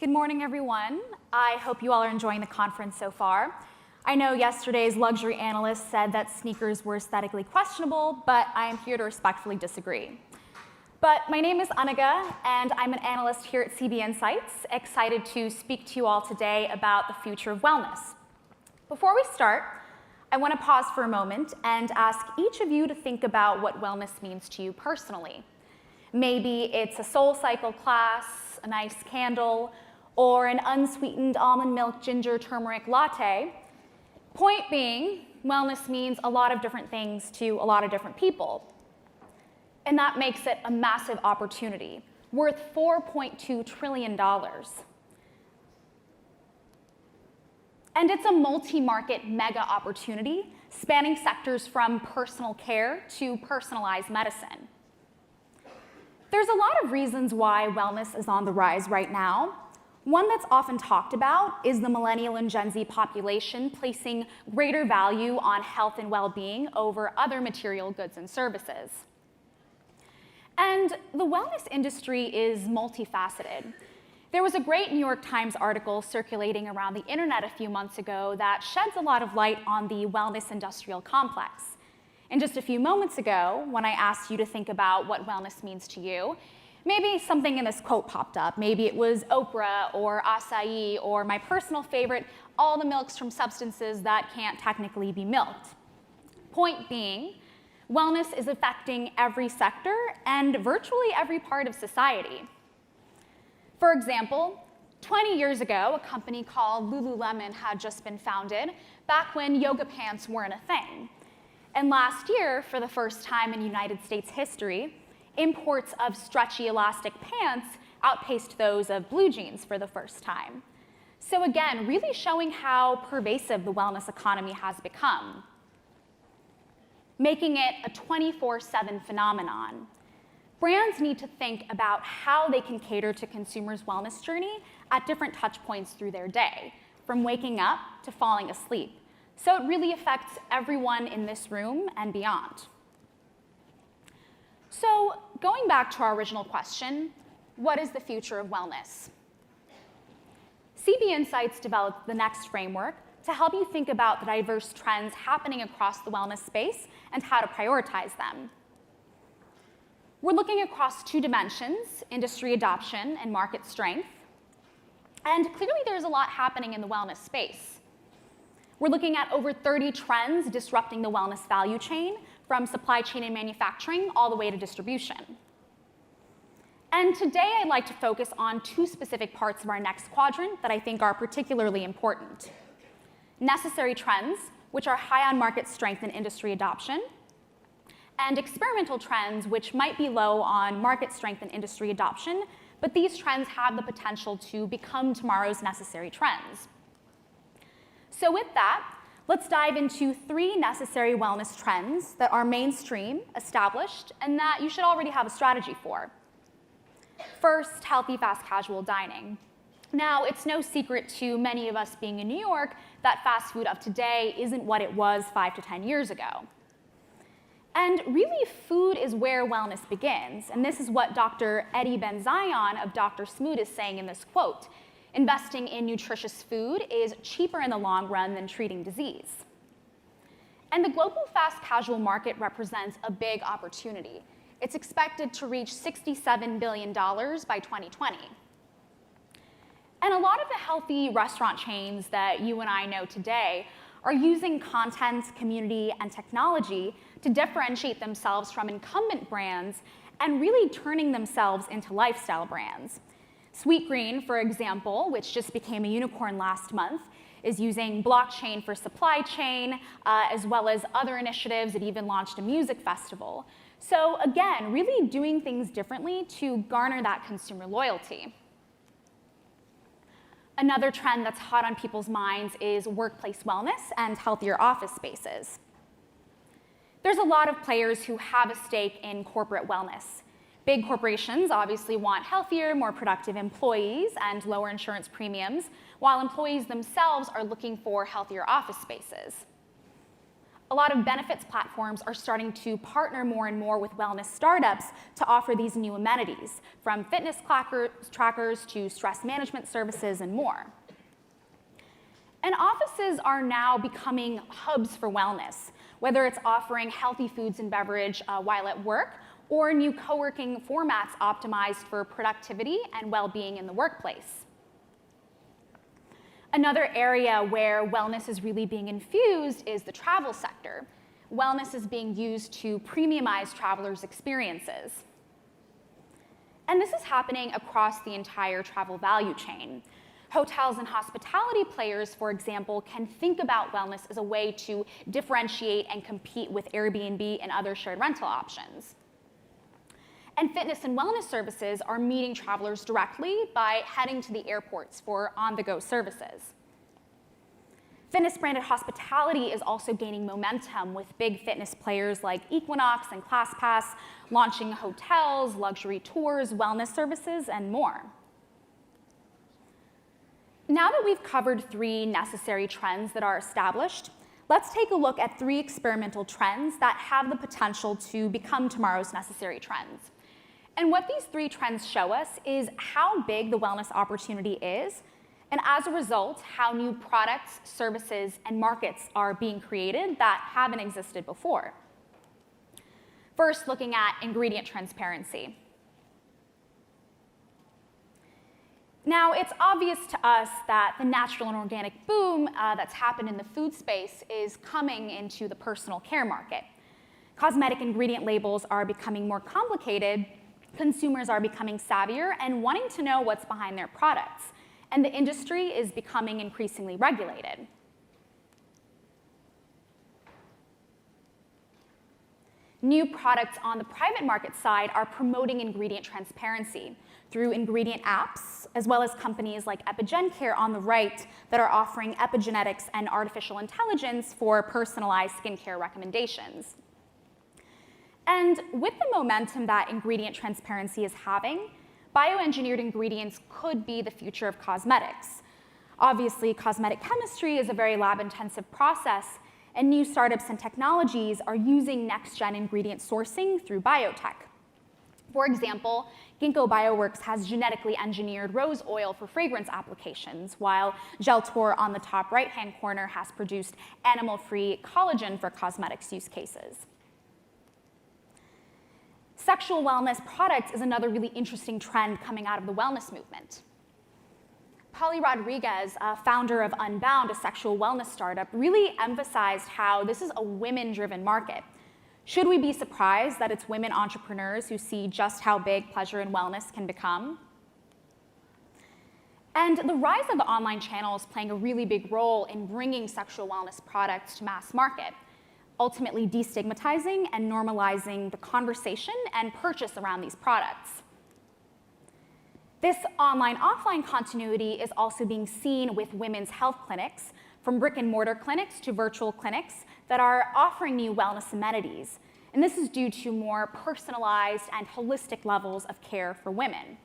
Good morning, everyone. I hope you all are enjoying the conference so far. I know yesterday's luxury analyst said that sneakers were aesthetically questionable, but I am here to respectfully disagree. But my name is Anagha, and I'm an analyst here at CB Insights, excited to speak to you all today about the future of wellness. Before we start, I want to pause for a moment and ask each of you to think about what wellness means to you personally. Maybe it's a SoulCycle class, a nice candle, or an unsweetened almond milk ginger turmeric latte. Point being, wellness means a lot of different things to a lot of different people. And that makes it a massive opportunity, worth $4.2 trillion. And it's a multi-market mega opportunity, spanning sectors from personal care to personalized medicine. There's a lot of reasons why wellness is on the rise right now. One that's often talked about is the millennial and Gen Z population placing greater value on health and well-being over other material goods and services. And the wellness industry is multifaceted. There was a great New York Times article circulating around the internet a few months ago that sheds a lot of light on the wellness industrial complex. And just a few moments ago, when I asked you to think about what wellness means to you, maybe something in this quote popped up. Maybe it was Oprah or acai or my personal favorite, all the milks from substances that can't technically be milked. Point being, wellness is affecting every sector and virtually every part of society. For example, 20 years ago, a company called Lululemon had just been founded, back when yoga pants weren't a thing. And last year, for the first time in United States history, imports of stretchy elastic pants outpaced those of blue jeans for the first time. So again, really showing how pervasive the wellness economy has become, making it a 24/7 phenomenon. Brands need to think about how they can cater to consumers' wellness journey at different touch points through their day, from waking up to falling asleep. So it really affects everyone in this room and beyond. So going back to our original question, what is the future of wellness? CB Insights developed the Next framework to help you think about the diverse trends happening across the wellness space and how to prioritize them. We're looking across two dimensions, industry adoption and market strength. And clearly there's a lot happening in the wellness space. We're looking at over 30 trends disrupting the wellness value chain, from supply chain and manufacturing all the way to distribution. And today I'd like to focus on two specific parts of our next quadrant that I think are particularly important. Necessary trends, which are high on market strength and industry adoption, and experimental trends, which might be low on market strength and industry adoption, but these trends have the potential to become tomorrow's necessary trends. So with that, let's dive into three necessary wellness trends that are mainstream, established, and that you should already have a strategy for. First, healthy fast casual dining. Now, it's no secret to many of us being in New York that fast food of today isn't what it was 5 to 10 years ago. And really, food is where wellness begins, and this is what Dr. Eddie Benzion of Dr. Smoot is saying in this quote. Investing in nutritious food is cheaper in the long run than treating disease. And the global fast casual market represents a big opportunity. It's expected to reach $67 billion by 2020. And a lot of the healthy restaurant chains that you and I know today are using content, community, and technology to differentiate themselves from incumbent brands and really turning themselves into lifestyle brands. Sweetgreen, for example, which just became a unicorn last month, is using blockchain for supply chain, as well as other initiatives. It even launched a music festival. So again, really doing things differently to garner that consumer loyalty. Another trend that's hot on people's minds is workplace wellness and healthier office spaces. There's a lot of players who have a stake in corporate wellness. Big corporations obviously want healthier, more productive employees and lower insurance premiums, while employees themselves are looking for healthier office spaces. a lot of benefits platforms are starting to partner more and more with wellness startups to offer these new amenities, from fitness trackers to stress management services and more. And offices are now becoming hubs for wellness, whether it's offering healthy foods and beverage while at work, or new co-working formats optimized for productivity and well-being in the workplace. Another area where wellness is really being infused is the travel sector. Wellness is being used to premiumize travelers' experiences. And this is happening across the entire travel value chain. Hotels and hospitality players, for example, can think about wellness as a way to differentiate and compete with Airbnb and other shared rental options. And fitness and wellness services are meeting travelers directly by heading to the airports for on-the-go services. Fitness-branded hospitality is also gaining momentum with big fitness players like Equinox and ClassPass launching hotels, luxury tours, wellness services, and more. Now that we've covered 3 necessary trends that are established, let's take a look at 3 experimental trends that have the potential to become tomorrow's necessary trends. And what these 3 trends show us is how big the wellness opportunity is, and as a result, how new products, services, and markets are being created that haven't existed before. First, looking at ingredient transparency. Now, it's obvious to us that the natural and organic boom that's happened in the food space is coming into the personal care market. Cosmetic ingredient labels are becoming more complicated, consumers are becoming savvier and wanting to know what's behind their products, and the industry is becoming increasingly regulated. New products on the private market side are promoting ingredient transparency through ingredient apps, as well as companies like EpigenCare on the right that are offering epigenetics and artificial intelligence for personalized skincare recommendations. And with the momentum that ingredient transparency is having, bioengineered ingredients could be the future of cosmetics. Obviously, cosmetic chemistry is a very lab-intensive process, and new startups and technologies are using next-gen ingredient sourcing through biotech. For example, Ginkgo Bioworks has genetically engineered rose oil for fragrance applications, while Geltor on the top right-hand corner has produced animal-free collagen for cosmetics use cases. Sexual wellness products is another really interesting trend coming out of the wellness movement. Polly Rodriguez, founder of Unbound, a sexual wellness startup, really emphasized how this is a women-driven market. Should we be surprised that it's women entrepreneurs who see just how big pleasure and wellness can become? And the rise of the online channel is playing a really big role in bringing sexual wellness products to mass market, ultimately destigmatizing and normalizing the conversation and purchase around these products. This online-offline continuity is also being seen with women's health clinics, from brick-and-mortar clinics to virtual clinics that are offering new wellness amenities. And this is due to more personalized and holistic levels of care for women.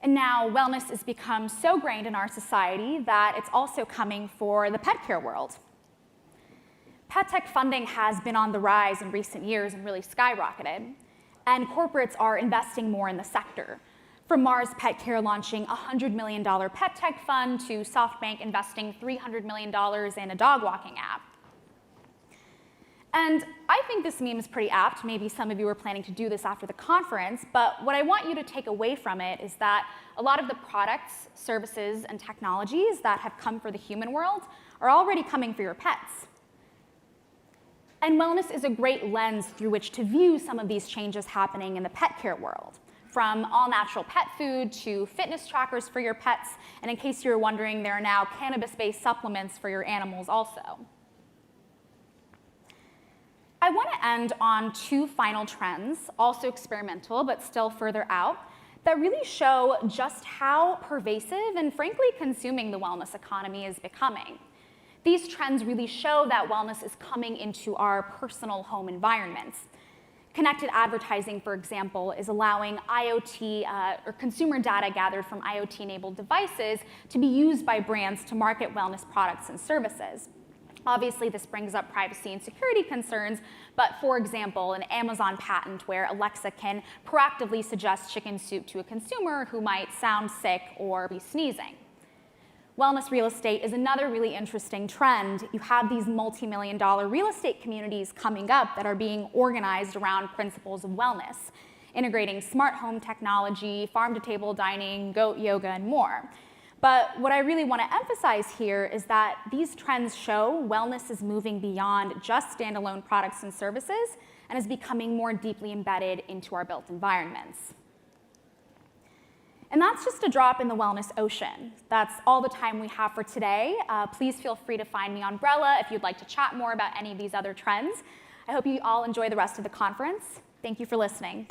And now wellness has become so ingrained in our society that it's also coming for the pet care world. Pet tech funding has been on the rise in recent years and really skyrocketed, and corporates are investing more in the sector. From Mars Pet Care launching a $100 million pet tech fund to SoftBank investing $300 million in a dog walking app. And I think this meme is pretty apt. Maybe some of you are planning to do this after the conference, but what I want you to take away from it is that a lot of the products, services, and technologies that have come for the human world are already coming for your pets. And wellness is a great lens through which to view some of these changes happening in the pet care world, from all-natural pet food to fitness trackers for your pets, and in case you're wondering, there are now cannabis-based supplements for your animals also. I want to end on 2 final trends, also experimental but still further out, that really show just how pervasive and frankly consuming the wellness economy is becoming. These trends really show that wellness is coming into our personal home environments. Connected advertising, for example, is allowing IoT or consumer data gathered from IoT-enabled devices to be used by brands to market wellness products and services. Obviously, this brings up privacy and security concerns, but for example, an Amazon patent where Alexa can proactively suggest chicken soup to a consumer who might sound sick or be sneezing. Wellness real estate is another really interesting trend. You have these multi-million-dollar real estate communities coming up that are being organized around principles of wellness, integrating smart home technology, farm-to-table dining, goat yoga, and more. But what I really want to emphasize here is that these trends show wellness is moving beyond just standalone products and services and is becoming more deeply embedded into our built environments. And that's just a drop in the wellness ocean. That's all the time we have for today. Please feel free to find me on Umbrella if you'd like to chat more about any of these other trends. I hope you all enjoy the rest of the conference. Thank you for listening.